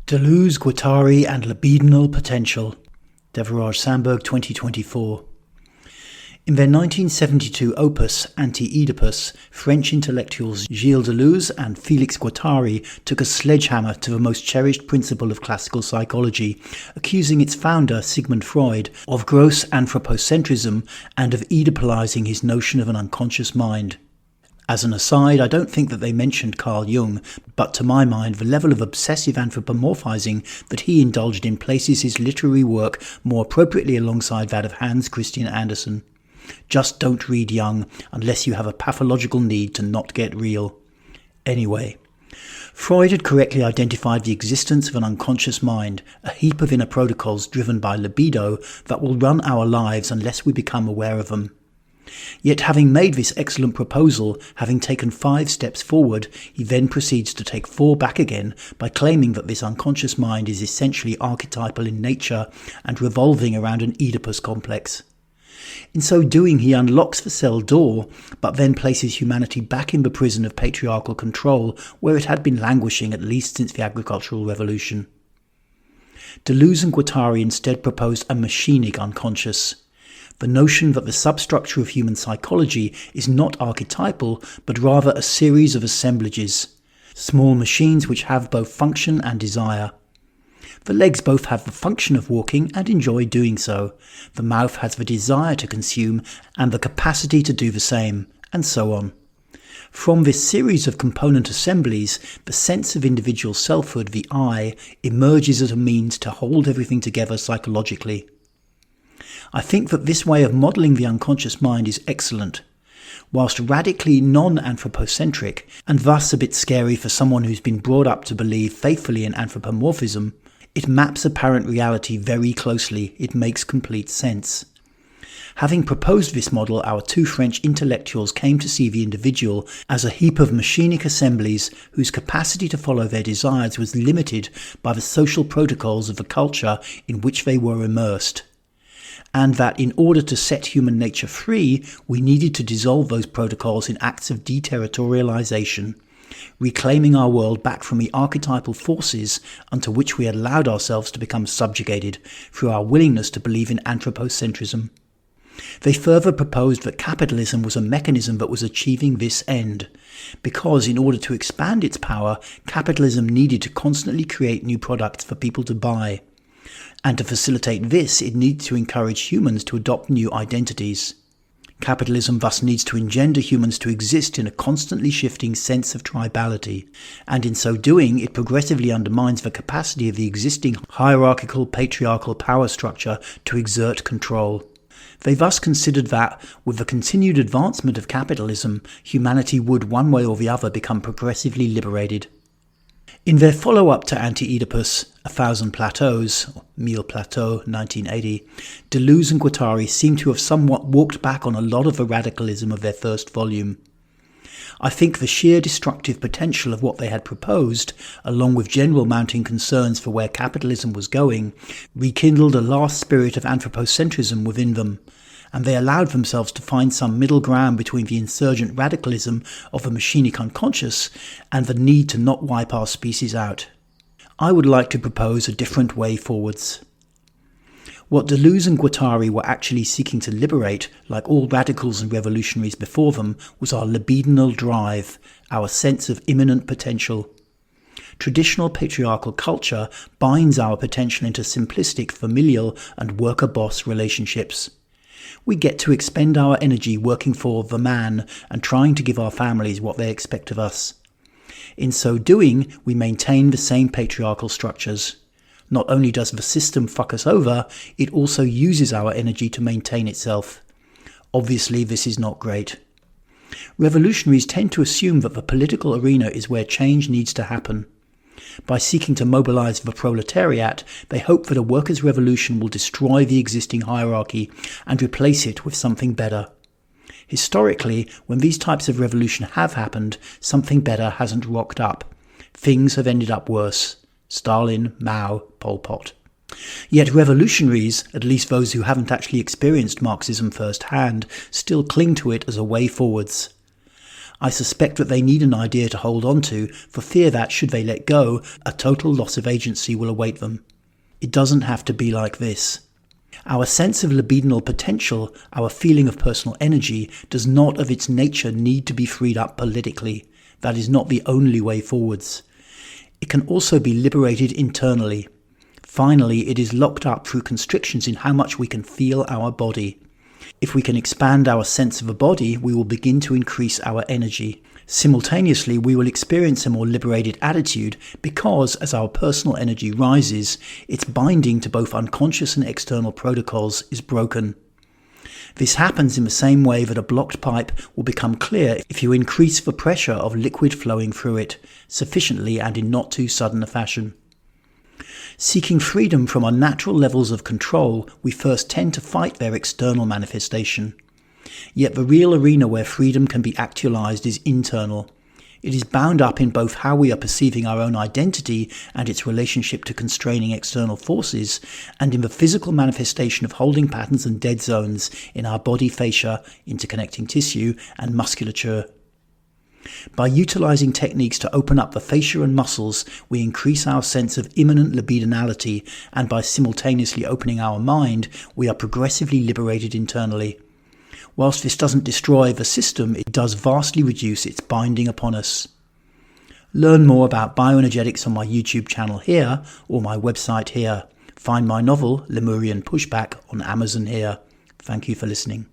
Deleuze, Guattari and Libidinal Potential. Deverage Sandberg, 2024. In their 1972 opus, Anti-Oedipus, French intellectuals Gilles Deleuze and Félix Guattari took a sledgehammer to the most cherished principle of classical psychology, accusing its founder, Sigmund Freud, of gross anthropocentrism and of Oedipalizing his notion of an unconscious mind. As an aside, I don't think that they mentioned Carl Jung, but to my mind the level of obsessive anthropomorphizing that he indulged in places his literary work more appropriately alongside that of Hans Christian Andersen. Just don't read Jung unless you have a pathological need to not get real. Anyway, Freud had correctly identified the existence of an unconscious mind, a heap of inner protocols driven by libido that will run our lives unless we become aware of them. Yet having made this excellent proposal, having taken 5 steps forward, he then proceeds to take 4 back again by claiming that this unconscious mind is essentially archetypal in nature and revolving around an Oedipus complex. In so doing, he unlocks the cell door, but then places humanity back in the prison of patriarchal control where it had been languishing at least since the agricultural revolution. Deleuze and Guattari instead proposed a machinic unconscious. The notion that the substructure of human psychology is not archetypal, but rather a series of assemblages, small machines which have both function and desire. The legs both have the function of walking and enjoy doing so. The mouth has the desire to consume and the capacity to do the same, and so on. From this series of component assemblies, the sense of individual selfhood, the I, emerges as a means to hold everything together psychologically. I think that this way of modelling the unconscious mind is excellent. Whilst radically non-anthropocentric, and thus a bit scary for someone who's been brought up to believe faithfully in anthropomorphism, it maps apparent reality very closely. It makes complete sense. Having proposed this model, our 2 French intellectuals came to see the individual as a heap of machinic assemblies whose capacity to follow their desires was limited by the social protocols of the culture in which they were immersed. And that in order to set human nature free, we needed to dissolve those protocols in acts of deterritorialization, reclaiming our world back from the archetypal forces unto which we had allowed ourselves to become subjugated through our willingness to believe in anthropocentrism. They further proposed that capitalism was a mechanism that was achieving this end, because in order to expand its power, capitalism needed to constantly create new products for people to buy. And to facilitate this, it needs to encourage humans to adopt new identities. Capitalism thus needs to engender humans to exist in a constantly shifting sense of tribality, and in so doing, it progressively undermines the capacity of the existing hierarchical patriarchal power structure to exert control. They thus considered that, with the continued advancement of capitalism, humanity would one way or the other become progressively liberated. In their follow-up to Anti-Oedipus, 1000 Plateaus, or Mille Plateaux, 1980, Deleuze and Guattari seem to have somewhat walked back on a lot of the radicalism of their first volume. I think the sheer destructive potential of what they had proposed, along with general mounting concerns for where capitalism was going, rekindled a last spirit of anthropocentrism within them, and they allowed themselves to find some middle ground between the insurgent radicalism of the machinic unconscious and the need to not wipe our species out. I would like to propose a different way forwards. What Deleuze and Guattari were actually seeking to liberate, like all radicals and revolutionaries before them, was our libidinal drive, our sense of immanent potential. Traditional patriarchal culture binds our potential into simplistic familial and worker-boss relationships. We get to expend our energy working for the man and trying to give our families what they expect of us. In so doing, we maintain the same patriarchal structures. Not only does the system fuck us over, it also uses our energy to maintain itself. Obviously, this is not great. Revolutionaries tend to assume that the political arena is where change needs to happen. By seeking to mobilize the proletariat, they hope that a workers' revolution will destroy the existing hierarchy and replace it with something better. Historically, when these types of revolution have happened, something better hasn't rocked up. Things have ended up worse. Stalin, Mao, Pol Pot. Yet revolutionaries, at least those who haven't actually experienced Marxism firsthand, still cling to it as a way forwards. I suspect that they need an idea to hold on to for fear that, should they let go, a total loss of agency will await them. It doesn't have to be like this. Our sense of libidinal potential, our feeling of personal energy, does not of its nature need to be freed up politically. That is not the only way forwards. It can also be liberated internally. Finally, it is locked up through constrictions in how much we can feel our body. If we can expand our sense of a body, we will begin to increase our energy. Simultaneously, we will experience a more liberated attitude because, as our personal energy rises, its binding to both unconscious and external protocols is broken. This happens in the same way that a blocked pipe will become clear if you increase the pressure of liquid flowing through it, sufficiently and in not too sudden a fashion. Seeking freedom from unnatural levels of control, we first tend to fight their external manifestation. Yet the real arena where freedom can be actualized is internal. It is bound up in both how we are perceiving our own identity and its relationship to constraining external forces, and in the physical manifestation of holding patterns and dead zones in our body fascia, interconnecting tissue, and musculature. By utilizing techniques to open up the fascia and muscles, we increase our sense of immanent libidinality, and by simultaneously opening our mind, we are progressively liberated internally. Whilst this doesn't destroy the system, it does vastly reduce its binding upon us. Learn more about bioenergetics on my YouTube channel here, or my website here. Find my novel, Lemurian Pushback, on Amazon here. Thank you for listening.